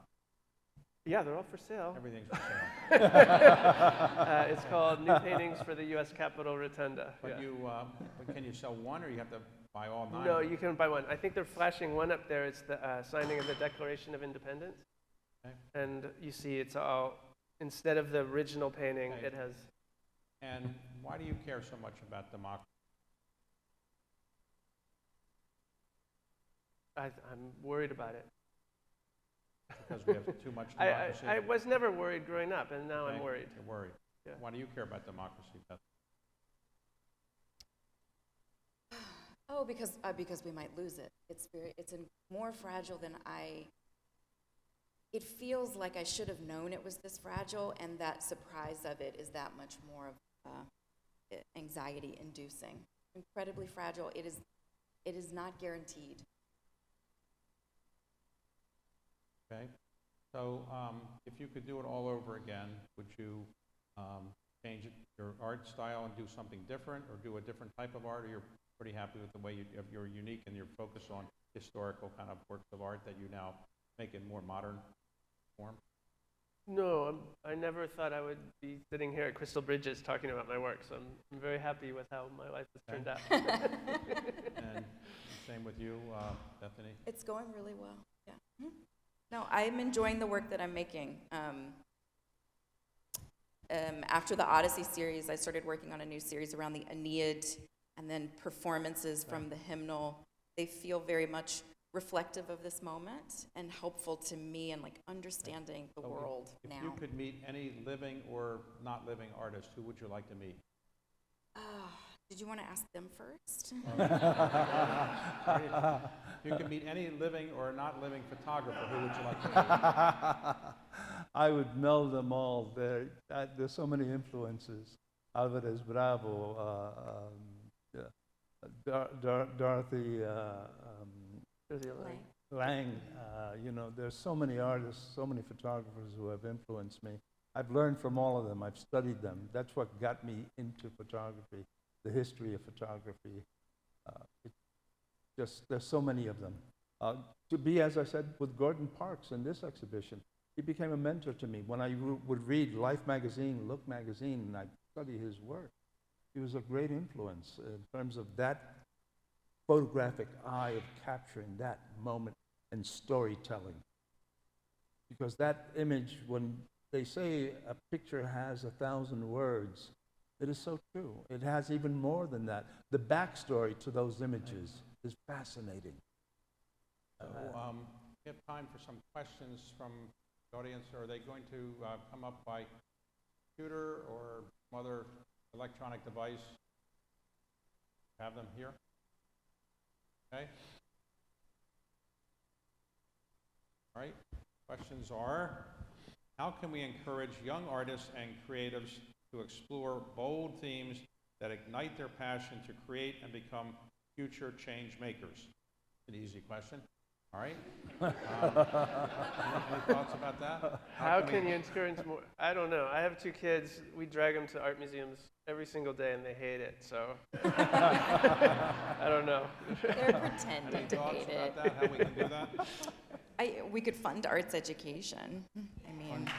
Speaker 5: Yeah, they're all for sale.
Speaker 2: Everything's for sale.
Speaker 5: It's called New Paintings for the U.S. Capitol Rotunda.
Speaker 2: But
Speaker 5: Yeah.
Speaker 2: but can you sell one, or you have to buy all 9?
Speaker 5: No, you can buy one. I think they're flashing one up there. It's the signing of the Declaration of Independence.
Speaker 2: Okay.
Speaker 5: And you see it's all, instead of the original painting,
Speaker 2: Okay.
Speaker 5: it has,
Speaker 2: And why do you care so much about democracy?
Speaker 5: I'm worried about it.
Speaker 2: Because we have too much
Speaker 5: I
Speaker 2: democracy?
Speaker 5: was never worried growing up, and now I'm
Speaker 2: Okay,
Speaker 5: worried.
Speaker 2: You're worried.
Speaker 5: Yeah.
Speaker 2: Why do you care about democracy, Beth?
Speaker 4: Oh, because we might lose it. It's more fragile than it feels like I should have known it was this fragile, and that surprise of it is that much more of anxiety inducing. Incredibly fragile. It is not guaranteed.
Speaker 2: Okay? So if you could do it all over again, would you change your art style and do something different, or do a different type of art, or you're pretty happy with the way you're unique and you're focused on historical kind of works of art that you now make in more modern form?
Speaker 5: No, I never thought I would be sitting here at Crystal Bridges talking about my work, so I'm very happy with how my life has turned out.
Speaker 2: And same with you, Bethany?
Speaker 4: It's going really well. Yeah. No, I'm enjoying the work that I'm making. After the Odyssey series, I started working on a new series around the Aeneid, and then performances from the hymnal. They feel very much reflective of this moment and helpful to me in like understanding the
Speaker 2: So
Speaker 4: world
Speaker 2: if
Speaker 4: now.
Speaker 2: you could meet any living or not living artist, who would you like to meet?
Speaker 4: Did you want to ask them first?
Speaker 2: If you could meet any living or not living photographer, who would you like to meet?
Speaker 3: I would meld them all. There's so many influences. Alvarez Bravo, Dorothy
Speaker 4: Like,
Speaker 3: Lang. There's so many artists, so many photographers who have influenced me. I've learned from all of them. I've studied them. That's what got me into photography, the history of photography. There's so many of them. To be, as I said, with Gordon Parks in this exhibition, he became a mentor to me. When I would read Life magazine, Look magazine, and I'd study his work, he was a great influence in terms of that photographic eye of capturing that moment and storytelling. Because that image, when they say a picture has 1,000 words, it is so true. It has even more than that. The backstory to those images is fascinating.
Speaker 2: So, we have time for some questions from the audience. Are they going to come up by computer or some other electronic device? Have them here? Okay. All right. Questions are, how can we encourage young artists and creatives to explore bold themes that ignite their passion to create and become future change makers? An easy question. All right. Any thoughts about that?
Speaker 5: How can you encourage more? I don't know. I have 2 kids. We drag them to art museums every single day, and they hate it. So I don't know.
Speaker 4: they're pretending
Speaker 2: Any
Speaker 4: to
Speaker 2: thoughts
Speaker 4: hate
Speaker 2: about
Speaker 4: it.
Speaker 2: that? How we can do that?
Speaker 4: We could fund arts education. I mean,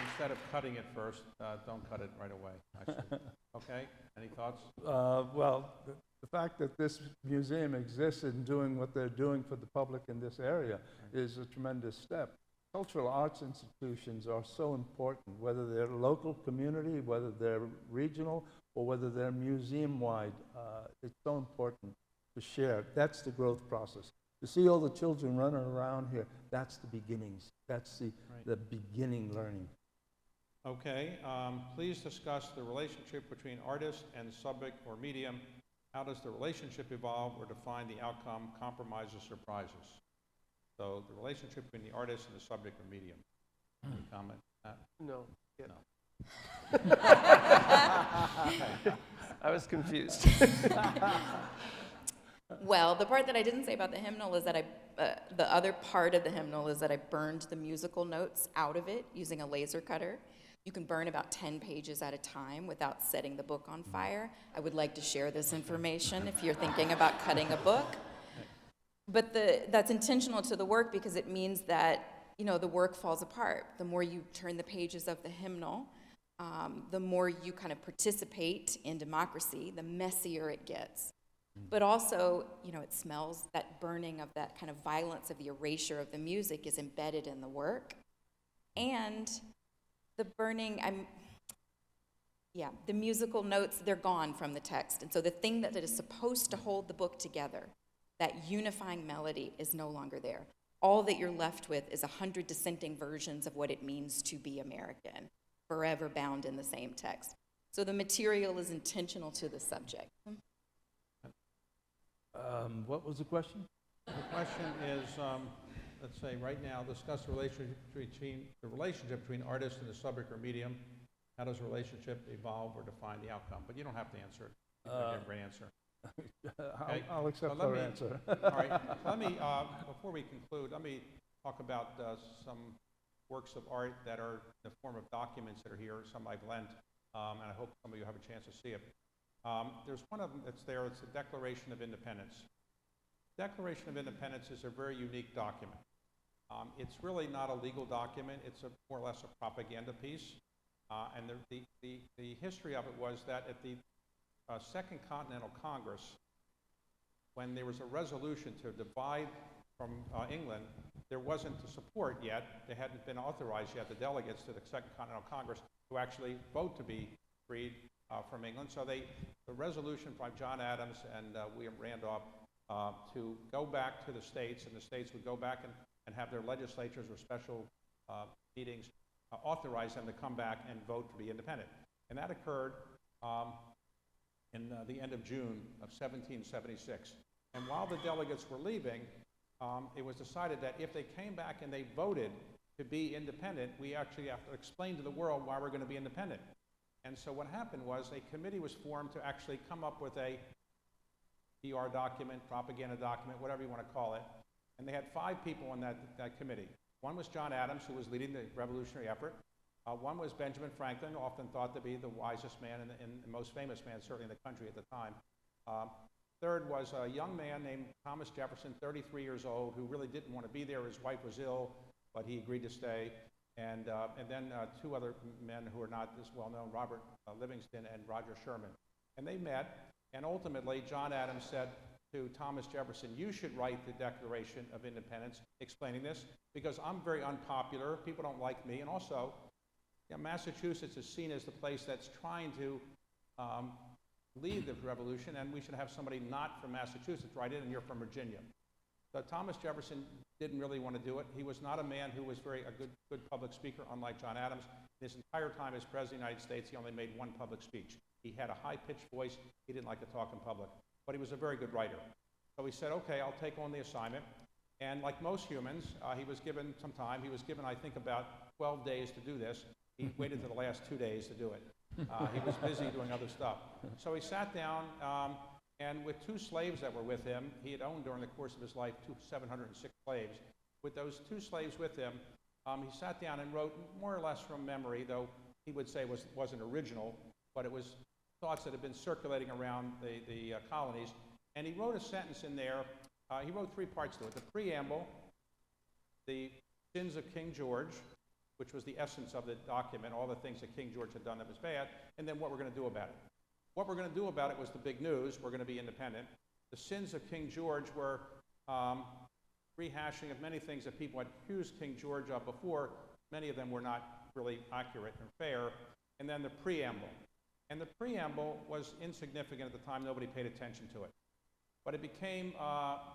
Speaker 2: Instead of cutting it first, don't cut it right away, actually. Okay, any thoughts?
Speaker 3: Well, the fact that this museum exists and doing what they're doing for the public in this area is a tremendous step. Cultural arts institutions are so important, whether they're local community, whether they're regional, or whether they're museum-wide. It's so important to share. That's the growth process. To see all the children running around here, that's the beginnings. That's the beginning learning.
Speaker 2: Okay, please discuss the relationship between artist and subject or medium. How does the relationship evolve or define the outcome, compromise, or surprises? So the relationship between the artist and the subject or medium. Any comment on that?
Speaker 5: No. Yeah.
Speaker 2: No.
Speaker 5: I was confused.
Speaker 4: well, the part that I didn't say about the hymnal is that the other part of the hymnal is that I burned the musical notes out of it using a laser cutter. You can burn about 10 pages at a time without setting the book on fire. I would like to share this information if you're thinking about cutting a book. But that's intentional to the work because it means that, the work falls apart. The more you turn the pages of the hymnal, the more you kind of participate in democracy, the messier it gets. But also, it smells, that burning of that kind of violence of the erasure of the music is embedded in the work. And the burning, the musical notes, they're gone from the text. And so the thing that is supposed to hold the book together, that unifying melody, is no longer there. All that you're left with is 100 dissenting versions of what it means to be American, forever bound in the same text. So the material is intentional to the subject.
Speaker 3: What was the question?
Speaker 2: The question is, let's say right now, discuss the relationship between artist and the subject or medium. How does a relationship evolve or define the outcome? But you don't have to answer it. You can give a great answer. Okay.
Speaker 3: I'll accept
Speaker 2: So let
Speaker 3: your
Speaker 2: me-
Speaker 3: answer.
Speaker 2: All right. Let me, before we conclude, let me talk about some works of art that are in the form of documents that are here. Some I've lent, and I hope some of you have a chance to see it. There's one of them that's there. It's the Declaration of Independence. Declaration of Independence is a very unique document. It's really not a legal document. It's more or less a propaganda piece. And the history of it was that at the Second Continental Congress, when there was a resolution to divide from England, there wasn't the support yet. They hadn't been authorized yet, the delegates to the Second Continental Congress, to actually vote to be freed from England. So the resolution by John Adams and William Randolph to go back to the states, and the states would go back and have their legislatures or special meetings authorize them to come back and vote to be independent. And that occurred in the end of June of 1776. And while the delegates were leaving, it was decided that if they came back and they voted to be independent, we actually have to explain to the world why we're going to be independent. And so what happened was a committee was formed to actually come up with a PR document, propaganda document, whatever you want to call it. And they had 5 people on that committee. One was John Adams, who was leading the revolutionary effort. One was Benjamin Franklin, often thought to be the wisest man and the most famous man, certainly in the country at the time. Third was a young man named Thomas Jefferson, 33 years old, who really didn't want to be there. His wife was ill, but he agreed to stay. And then 2 other men who are not as well known, Robert Livingston and Roger Sherman. And they met, and ultimately John Adams said to Thomas Jefferson, you should write the Declaration of Independence explaining this, because I'm very unpopular, people don't like me, and also Massachusetts is seen as the place that's trying to lead the revolution, and we should have somebody not from Massachusetts write it, and you're from Virginia. So Thomas Jefferson didn't really want to do it. He was not a man who was a good public speaker, unlike John Adams. His entire time as President of the United States, he only made one public speech. He had a high-pitched voice. He didn't like to talk in public, but he was a very good writer. So he said, okay, I'll take on the assignment. And like most humans, he was given some time. He was given, I think, about 12 days to do this. He waited to the last 2 days to do it. He was busy doing other stuff. So he sat down, and with 2 slaves that were with him, he had owned during the course of his life 706 slaves. With those 2 slaves with him, he sat down and wrote more or less from memory, though he would say wasn't original, but it was thoughts that had been circulating around the colonies. And he wrote a sentence in there. He wrote 3 parts to it. The preamble, the sins of King George, which was the essence of the document, all the things that King George had done that was bad, and then what we're going to do about it. What we're going to do about it was the big news. We're going to be independent. The sins of King George were rehashing of many things that people had accused King George of before. Many of them were not really accurate and fair. And then the preamble. And the preamble was insignificant at the time. Nobody paid attention to it. But it became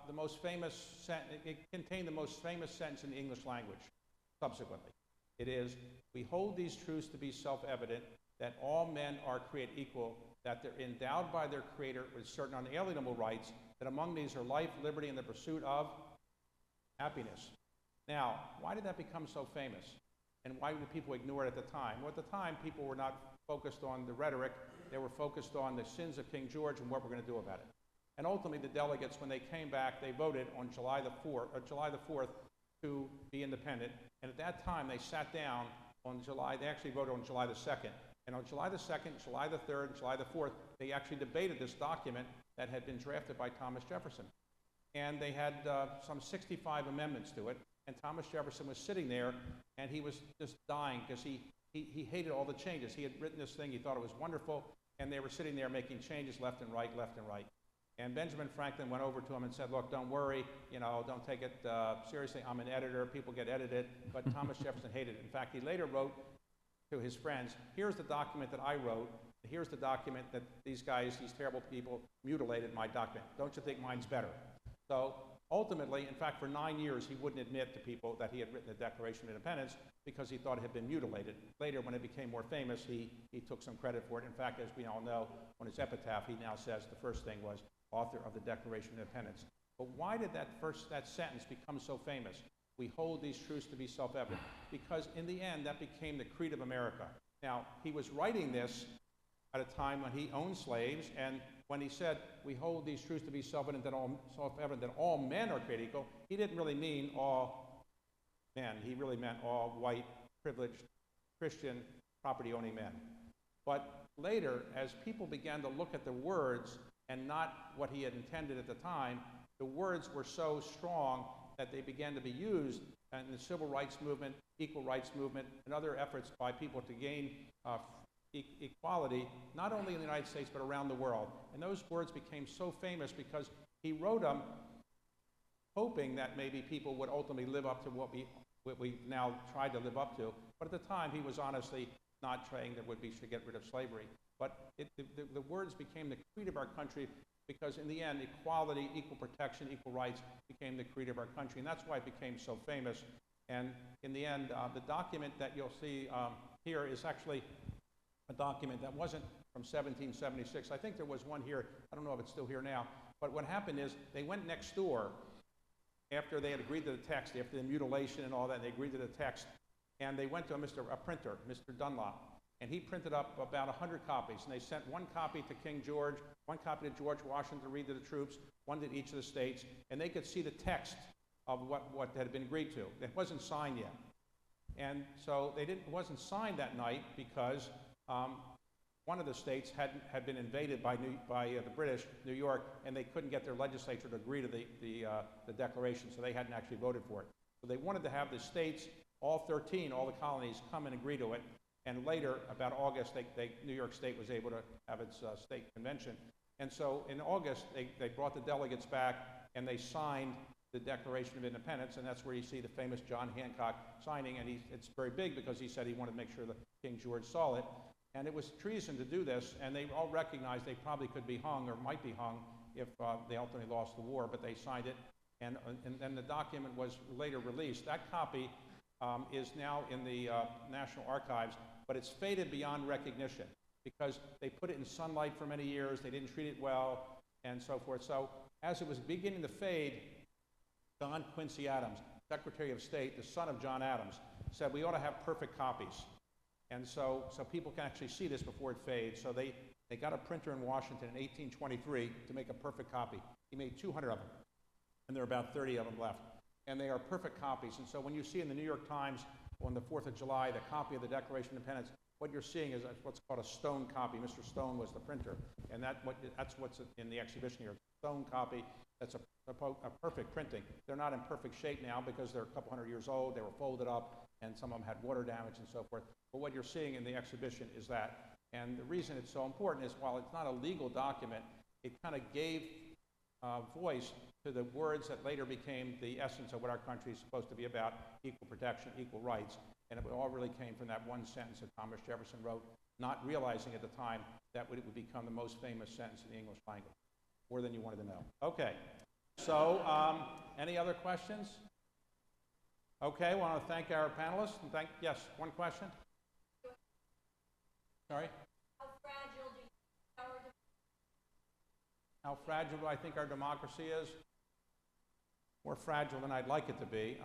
Speaker 2: the most famous sentence. It contained the most famous sentence in the English language subsequently. It is, we hold these truths to be self-evident, that all men are created equal, that they're endowed by their Creator with certain unalienable rights, that among these are life, liberty, and the pursuit of happiness. Now, why did that become so famous? And why did people ignore it at the time? Well, at the time, people were not focused on the rhetoric. They were focused on the sins of King George and what we're going to do about it. And ultimately, the delegates, when they came back, they voted on July the 4th to be independent. And at that time, they sat down on they actually voted on July the 2nd. And on July the 2nd, July the 3rd, and July the 4th, they actually debated this document that had been drafted by Thomas Jefferson. And they had some 65 amendments to it. And Thomas Jefferson was sitting there, and he was just dying because he hated all the changes. He had written this thing, he thought it was wonderful, and they were sitting there making changes left and right, left and right. And Benjamin Franklin went over to him and said, look, don't worry, don't take it seriously. I'm an editor, people get edited. But Thomas Jefferson hated it. In fact, he later wrote to his friends, here's the document that I wrote. Here's the document that these guys, these terrible people, mutilated my document. Don't you think mine's better? So ultimately, in fact, for 9 years, he wouldn't admit to people that he had written the Declaration of Independence because he thought it had been mutilated. Later, when it became more famous, he took some credit for it. In fact, as we all know, on his epitaph, he now says the first thing was author of the Declaration of Independence. But why did that sentence become so famous? We hold these truths to be self-evident. Because in the end, that became the creed of America. Now, he was writing this at a time when he owned slaves, and when he said, we hold these truths to be self-evident that all men are created equal, he didn't really mean all men. He really meant all white, privileged, Christian, property-owning men. But later, as people began to look at the words and not what he had intended at the time, the words were so strong that they began to be used in the civil rights movement, equal rights movement, and other efforts by people to gain equality, not only in the United States, but around the world. And those words became so famous because he wrote them hoping that maybe people would ultimately live up to what we now tried to live up to. But at the time, he was honestly not saying that we should get rid of slavery. But the words became the creed of our country because in the end, equality, equal protection, equal rights became the creed of our country. And that's why it became so famous. And in the end, the document that you'll see here is actually a document that wasn't from 1776. I think there was one here. I don't know if it's still here now. But what happened is they went next door after they had agreed to the text, after the mutilation and all that, they agreed to the text. And they went to a printer, Mr. Dunlop. And he printed up about 100 copies. And they sent one copy to King George, one copy to George Washington to read to the troops, one to each of the states. And they could see the text of what had been agreed to. It wasn't signed yet. And so it wasn't signed that night because one of the states had been invaded by the British, New York, and they couldn't get their legislature to agree to the declaration, so they hadn't actually voted for it. So they wanted to have the states, all 13, all the colonies, come and agree to it. And later, about August, New York State was able to have its state convention. And so in August, they brought the delegates back, and they signed the Declaration of Independence, and that's where you see the famous John Hancock signing, and it's very big because he said he wanted to make sure that King George saw it. And it was treason to do this, and they all recognized they probably could be hung or might be hung if they ultimately lost the war, but they signed it, and then the document was later released. That copy is now in the National Archives, but it's faded beyond recognition because they put it in sunlight for many years, they didn't treat it well, and so forth. So as it was beginning to fade, John Quincy Adams, Secretary of State, the son of John Adams, said we ought to have perfect copies. And so people can actually see this before it fades. So they got a printer in Washington in 1823 to make a perfect copy. He made 200 of them, and there are about 30 of them left. And they are perfect copies. And so when you see in the New York Times on the 4th of July the copy of the Declaration of Independence, what you're seeing is what's called a stone copy. Mr. Stone was the printer, and that's what's in the exhibition here. It's a stone copy. That's a perfect printing. They're not in perfect shape now because they're a couple hundred years old. They were folded up, and some of them had water damage and so forth. But what you're seeing in the exhibition is that. And the reason it's so important is while it's not a legal document, it kind of gave voice to the words that later became the essence of what our country is supposed to be about: equal protection, equal rights. And it all really came from that one sentence that Thomas Jefferson wrote, not realizing at the time that it would become the most famous sentence in the English language. More than you wanted to know. Okay, so any other questions? Okay, I want to thank our panelists. And yes, one question? Sorry? How fragile do I think our democracy is? More fragile than I'd like it to be.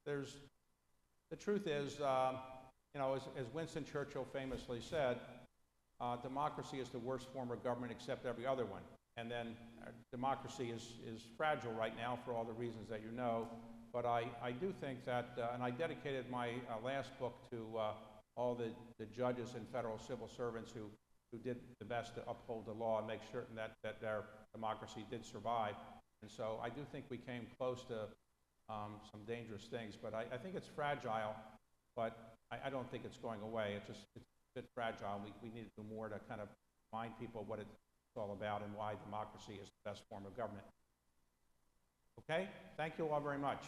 Speaker 2: The truth is, as Winston Churchill famously said, democracy is the worst form of government except every other one. And then democracy is fragile right now for all the reasons that you know. But I do think that, and I dedicated my last book to all the judges and federal civil servants who did the best to uphold the law and make certain that their democracy did survive. And so I do think we came close to some dangerous things, but I think it's fragile, but I don't think it's going away. It's a bit fragile. We need to do more to kind of remind people what it's all about and why democracy is the best form of government. Okay? Thank you all very much.